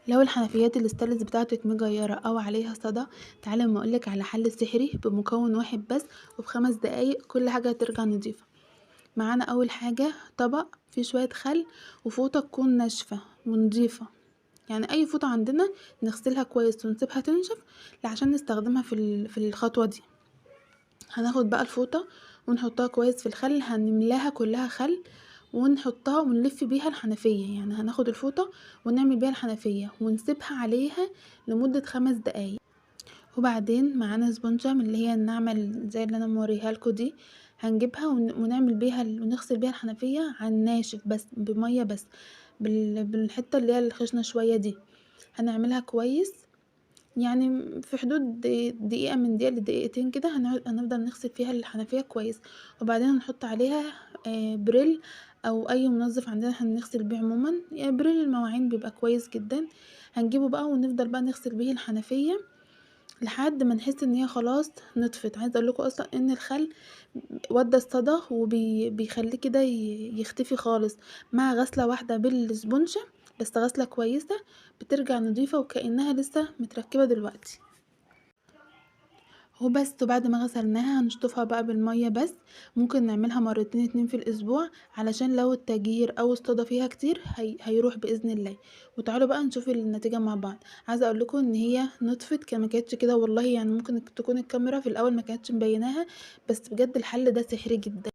لو الحنفيات الستانلس بتاعتك مجيرة أو عليها صدى، تعالي اما اقولك على حل سحري بمكون واحد بس، وفي 5 دقايق كل حاجة هترجع نضيفة. معانا أول حاجة طبق فيه شوية خل وفوطة تكون ناشفة ونضيفة، يعني أي فوطة عندنا نغسلها كويس ونسيبها تنشف عشان نستخدمها في الخطوة دي. هناخد بقى الفوطة ونحطها كويس في الخل، هنملاها كلها خل ونحطها ونلف بيها الحنفية، يعني هناخد الفوطة ونعمل بيها الحنفية ونسيبها عليها لمدة 5 دقايق. وبعدين معانا سبونجة من اللي هي الناعمة زي اللي انا موريها لكم دي، هنجيبها ونعمل بيها ونغسل بيها الحنفية على الناشف بس بمية بس، بالحتة اللي هي الخشنة شوية دي. هنعملها كويس، يعني في حدود دقيقة من دقيقة لدقيقتين كده، هنفضل نغسل فيها الحنفية كويس. وبعدين هنحط عليها بريل او اي منظف عندنا هنغسل بيه عموما، يعني بريل المواعين بيبقى كويس جدا. هنجيبه بقى ونفضل بقى نغسل بيه الحنفية لحد ما نحس ان هي خلاص نطفت. عايزه اقول لكم اصلا ان الخل ودى الصدى وبيخليه كده يختفي خالص، مع غسله واحده بالسبونشه بس، غسله كويسه بترجع نضيفه وكأنها لسه متركبه دلوقتي وبس. وبعد ما غسلناها هنشطفها بقى بالمية بس، ممكن نعملها مرتين 2 في الاسبوع علشان لو التجير او الصدى فيها كتير هيروح باذن الله. وتعالوا بقى نشوف النتيجة مع بعض. عايزة اقول لكم ان هي نطفت ما كانتش كده والله، يعني ممكن تكون الكاميرا في الاول ما كانتش مبيناها، بس بجد الحل ده سحري جدا.